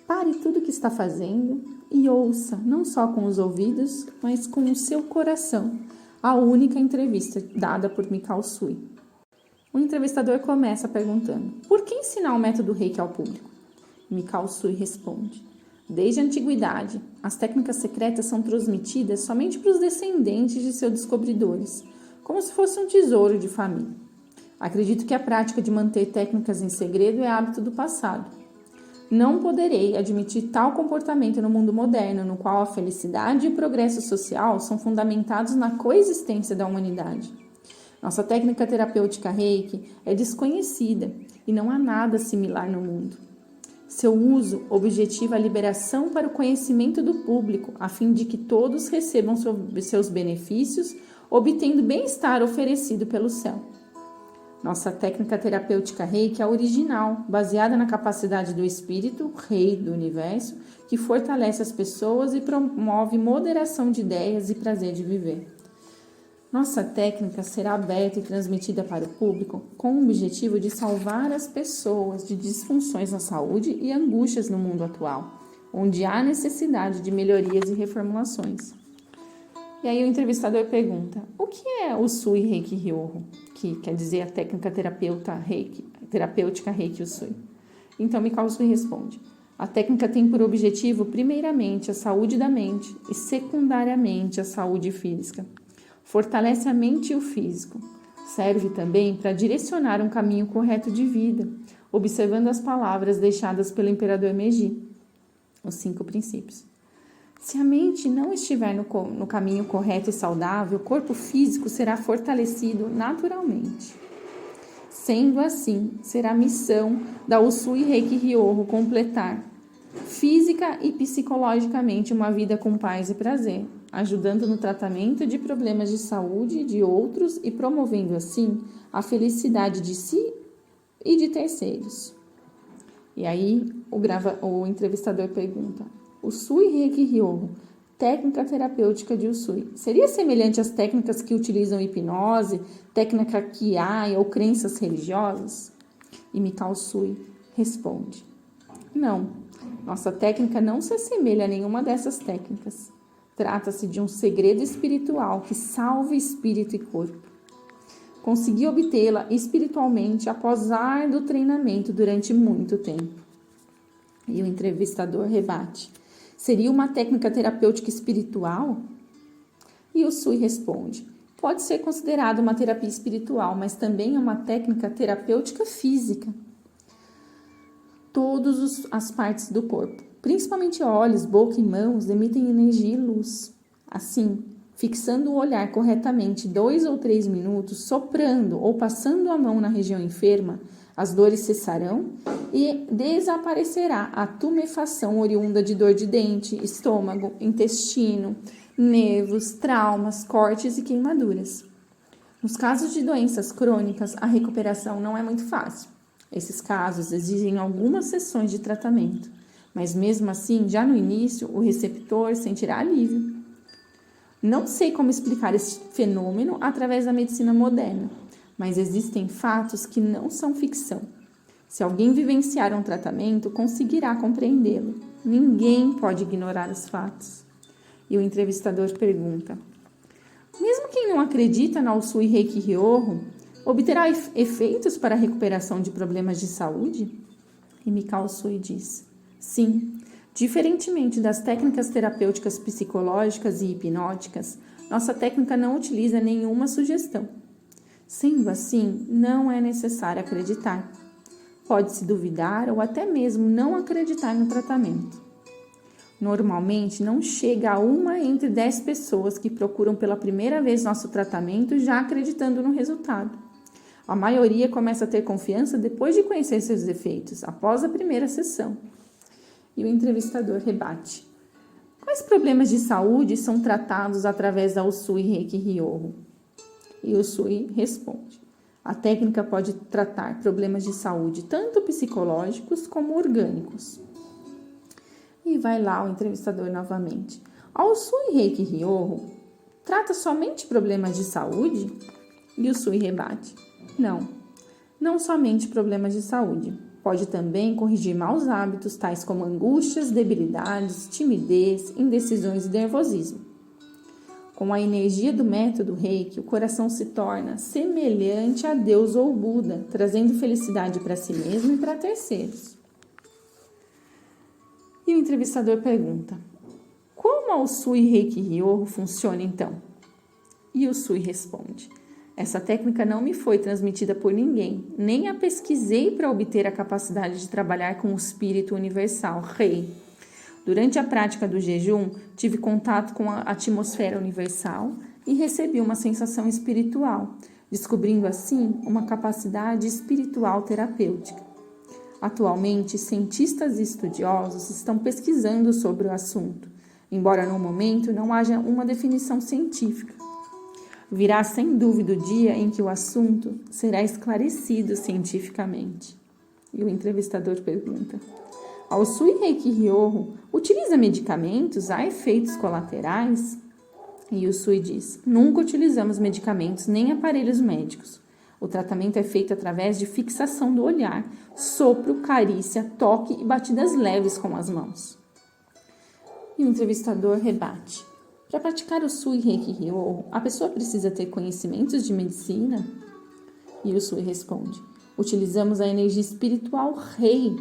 Pare tudo o que está fazendo e ouça, não só com os ouvidos, mas com o seu coração, a única entrevista dada por Mikao Usui. O entrevistador começa perguntando: por que ensinar o método Reiki ao público? Mikao Usui responde: desde a antiguidade, as técnicas secretas são transmitidas somente para os descendentes de seus descobridores, como se fosse um tesouro de família. Acredito que a prática de manter técnicas em segredo é hábito do passado. Não poderei admitir tal comportamento no mundo moderno, no qual a felicidade e o progresso social são fundamentados na coexistência da humanidade. Nossa técnica terapêutica Reiki é desconhecida e não há nada similar no mundo. Seu uso objetiva a liberação para o conhecimento do público, a fim de que todos recebam seus benefícios, obtendo bem-estar oferecido pelo céu. Nossa técnica terapêutica Reiki é original, baseada na capacidade do espírito, rei do universo, que fortalece as pessoas e promove moderação de ideias e prazer de viver. Nossa técnica será aberta e transmitida para o público com o objetivo de salvar as pessoas de disfunções na saúde e angústias no mundo atual, onde há necessidade de melhorias e reformulações. E aí o entrevistador pergunta: o que é o Usui Reiki Ryoho? Que quer dizer a técnica terapêutica Reiki Usui. Então Mikao Usui responde: a técnica tem por objetivo primeiramente a saúde da mente e secundariamente a saúde física. Fortalece a mente e o físico. Serve também para direcionar um caminho correto de vida, observando as palavras deixadas pelo imperador Meiji, os 5 princípios. Se a mente não estiver no caminho correto e saudável, o corpo físico será fortalecido naturalmente. Sendo assim, será missão da Usui Reiki Ryoho completar física e psicologicamente uma vida com paz e prazer, ajudando no tratamento de problemas de saúde de outros e promovendo assim a felicidade de si e de terceiros. E aí o entrevistador pergunta: Usui Reiki Ryoho, técnica terapêutica de Usui, seria semelhante às técnicas que utilizam hipnose, técnica Kiai ou crenças religiosas? E Mikao Usui responde: não, nossa técnica não se assemelha a nenhuma dessas técnicas. Trata-se de um segredo espiritual que salva espírito e corpo. Consegui obtê-la espiritualmente após árduo treinamento durante muito tempo. E o entrevistador rebate: seria uma técnica terapêutica espiritual? E o Usui responde: pode ser considerada uma terapia espiritual, mas também é uma técnica terapêutica física. Todas as partes do corpo, principalmente olhos, boca e mãos, emitem energia e luz. Assim, fixando o olhar corretamente 2 ou 3 minutos, soprando ou passando a mão na região enferma, as dores cessarão e desaparecerá a tumefação oriunda de dor de dente, estômago, intestino, nervos, traumas, cortes e queimaduras. Nos casos de doenças crônicas, a recuperação não é muito fácil. Esses casos exigem algumas sessões de tratamento, mas mesmo assim, já no início, o receptor sentirá alívio. Não sei como explicar esse fenômeno através da medicina moderna, mas existem fatos que não são ficção. Se alguém vivenciar um tratamento, conseguirá compreendê-lo. Ninguém pode ignorar os fatos. E o entrevistador pergunta: mesmo quem não acredita na Usui Reiki Ryoho, obterá efeitos para a recuperação de problemas de saúde? E Mikao Usui diz: sim. Diferentemente das técnicas terapêuticas psicológicas e hipnóticas, nossa técnica não utiliza nenhuma sugestão. Sendo assim, não é necessário acreditar. Pode-se duvidar ou até mesmo não acreditar no tratamento. Normalmente, não chega a 1 entre 10 pessoas que procuram pela primeira vez nosso tratamento já acreditando no resultado. A maioria começa a ter confiança depois de conhecer seus efeitos, após a primeira sessão. E o entrevistador rebate: quais problemas de saúde são tratados através da Usui Reiki Ryoho? E o Usui responde: a técnica pode tratar problemas de saúde tanto psicológicos como orgânicos. E vai lá o entrevistador novamente: a Usui Reiki Ryoho trata somente problemas de saúde? E o Usui rebate: não somente problemas de saúde. Pode também corrigir maus hábitos, tais como angústias, debilidades, timidez, indecisões e nervosismo. Com a energia do método Reiki, o coração se torna semelhante a Deus ou Buda, trazendo felicidade para si mesmo e para terceiros. E o entrevistador pergunta: como a Usui Reiki Ryoho funciona então? E o Usui responde: essa técnica não me foi transmitida por ninguém, nem a pesquisei para obter a capacidade de trabalhar com o espírito universal, Rei. Durante a prática do jejum, tive contato com a atmosfera universal e recebi uma sensação espiritual, descobrindo assim uma capacidade espiritual terapêutica. Atualmente, cientistas e estudiosos estão pesquisando sobre o assunto, embora no momento não haja uma definição científica. Virá sem dúvida o dia em que o assunto será esclarecido cientificamente. E o entrevistador pergunta: a Usui Reiki Ryoho utiliza medicamentos? Há efeitos colaterais? E o Usui diz: nunca utilizamos medicamentos nem aparelhos médicos. O tratamento é feito através de fixação do olhar, sopro, carícia, toque e batidas leves com as mãos. E o entrevistador rebate: para praticar o Usui Reiki Ryoho, a pessoa precisa ter conhecimentos de medicina? E o Usui responde: utilizamos a energia espiritual Rei,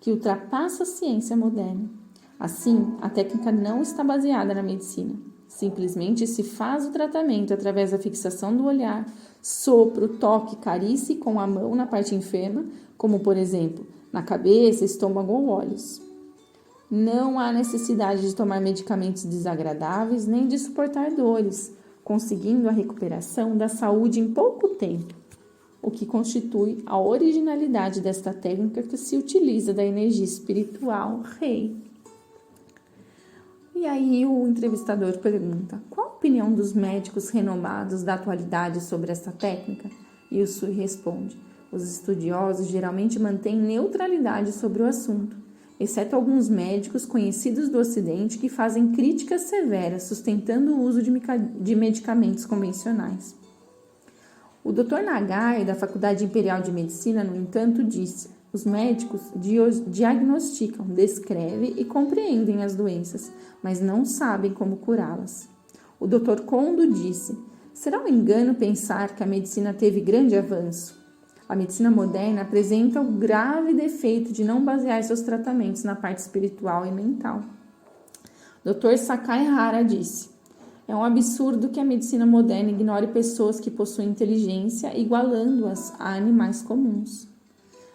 que ultrapassa a ciência moderna. Assim, a técnica não está baseada na medicina. Simplesmente se faz o tratamento através da fixação do olhar, sopro, toque, carícia com a mão na parte enferma, como por exemplo, na cabeça, estômago ou olhos. Não há necessidade de tomar medicamentos desagradáveis nem de suportar dores, conseguindo a recuperação da saúde em pouco tempo, o que constitui a originalidade desta técnica que se utiliza da energia espiritual Rei. E aí o entrevistador pergunta: qual a opinião dos médicos renomados da atualidade sobre esta técnica? E o Usui responde: os estudiosos geralmente mantêm neutralidade sobre o assunto, exceto alguns médicos conhecidos do Ocidente que fazem críticas severas sustentando o uso de medicamentos convencionais. O Dr. Nagai, da Faculdade Imperial de Medicina, no entanto, disse: os médicos diagnosticam, descrevem e compreendem as doenças, mas não sabem como curá-las. O Dr. Kondo disse: será um engano pensar que a medicina teve grande avanço? A medicina moderna apresenta o grave defeito de não basear seus tratamentos na parte espiritual e mental. Dr. Sakai Hara disse: é um absurdo que a medicina moderna ignore pessoas que possuem inteligência, igualando-as a animais comuns.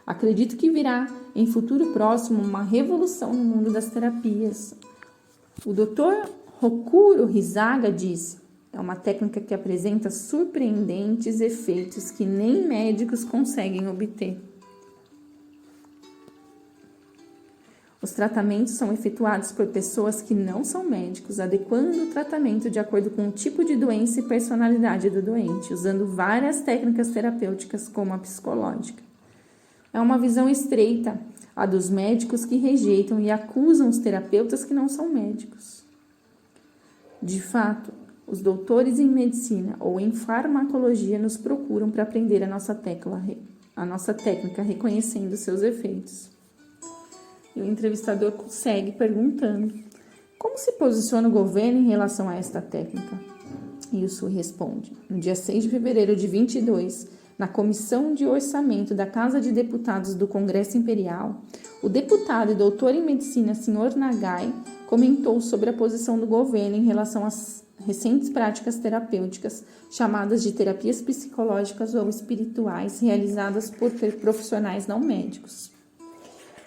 Acredito que virá, em futuro próximo, uma revolução no mundo das terapias. O Dr. Rokuro Hisaga disse: é uma técnica que apresenta surpreendentes efeitos que nem médicos conseguem obter. Os tratamentos são efetuados por pessoas que não são médicos, adequando o tratamento de acordo com o tipo de doença e personalidade do doente, usando várias técnicas terapêuticas como a psicológica. É uma visão estreita, a dos médicos que rejeitam e acusam os terapeutas que não são médicos. De fato, os doutores em medicina ou em farmacologia nos procuram para aprender a nossa técnica, reconhecendo seus efeitos. E o entrevistador segue perguntando: como se posiciona o governo em relação a esta técnica? E o Usui responde: no dia 6 de fevereiro de 22, na Comissão de Orçamento da Casa de Deputados do Congresso Imperial, o deputado e doutor em medicina Sr. Nagai comentou sobre a posição do governo em relação às recentes práticas terapêuticas chamadas de terapias psicológicas ou espirituais realizadas por profissionais não médicos.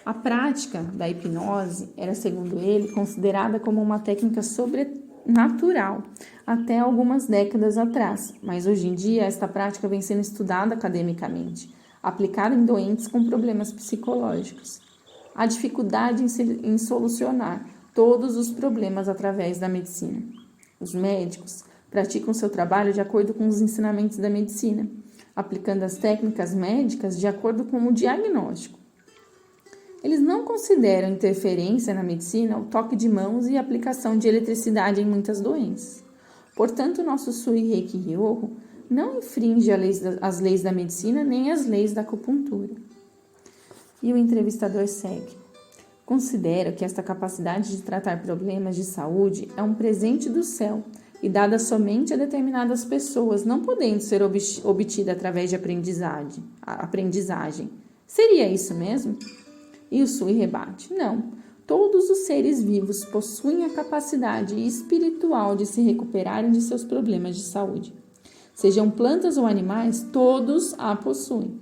A prática da hipnose era, segundo ele, considerada como uma técnica sobrenatural até algumas décadas atrás, mas hoje em dia esta prática vem sendo estudada academicamente, aplicada em doentes com problemas psicológicos. Há dificuldade em solucionar todos os problemas através da medicina. Os médicos praticam seu trabalho de acordo com os ensinamentos da medicina, aplicando as técnicas médicas de acordo com o diagnóstico. Eles não consideram interferência na medicina o toque de mãos e a aplicação de eletricidade em muitas doenças. Portanto, o nosso Usui Reiki Ryoho não infringe as leis da medicina nem as leis da acupuntura. E o entrevistador segue. Considero que esta capacidade de tratar problemas de saúde é um presente do céu e dada somente a determinadas pessoas, não podendo ser obtida através de aprendizagem. Seria isso mesmo? E o Sui rebate: não. Todos os seres vivos possuem a capacidade espiritual de se recuperarem de seus problemas de saúde. Sejam plantas ou animais, todos a possuem.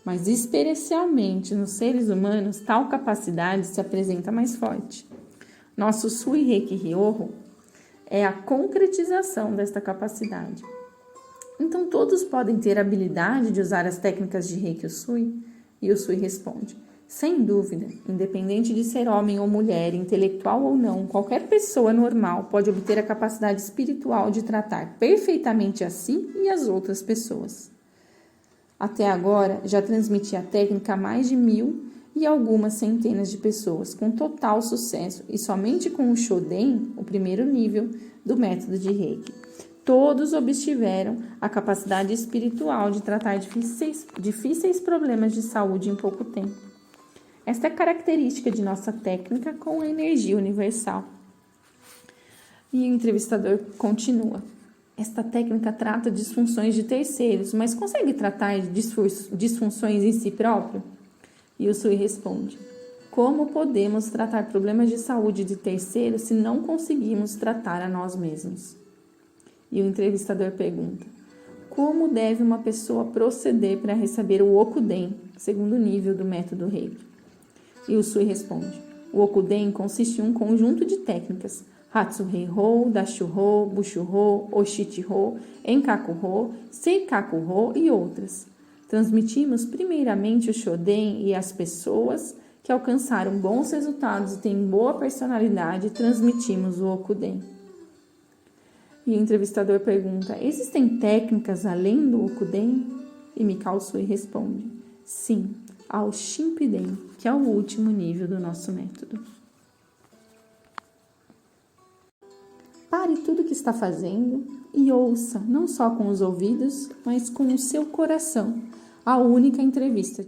Mas especialmente nos seres humanos, tal capacidade se apresenta mais forte. Nosso Sui Reiki Ryoho é a concretização desta capacidade. Então todos podem ter a habilidade de usar as técnicas de Reiki Usui? E o Sui responde: sem dúvida, independente de ser homem ou mulher, intelectual ou não, qualquer pessoa normal pode obter a capacidade espiritual de tratar perfeitamente a si e as outras pessoas. Até agora, já transmiti a técnica a mais de 1.000 e algumas centenas de pessoas, com total sucesso, e somente com o Shoden, o primeiro nível do método de Reiki. Todos obtiveram a capacidade espiritual de tratar difíceis problemas de saúde em pouco tempo. Esta é a característica de nossa técnica com a energia universal. E o entrevistador continua. Esta técnica trata disfunções de terceiros, mas consegue tratar disfunções em si próprio? E o Sui responde: como podemos tratar problemas de saúde de terceiros se não conseguimos tratar a nós mesmos? E o entrevistador pergunta: como deve uma pessoa proceder para receber o Okuden, segundo nível do método Reiki? E o Sui responde: o Okuden consiste em um conjunto de técnicas, Hatsuhei-ho, Dashu-ho, Bushu-ho, Oshiti-ho, Enkaku-ho, Seikaku-ho e outras. Transmitimos primeiramente o Shoden e as pessoas que alcançaram bons resultados e têm boa personalidade, transmitimos o Okuden. E o entrevistador pergunta: existem técnicas além do Okuden? E Mikao Sui responde: sim, há o Shinpiden, que é o último nível do nosso método. Pare tudo o que está fazendo e ouça, não só com os ouvidos, mas com o seu coração, a única entrevista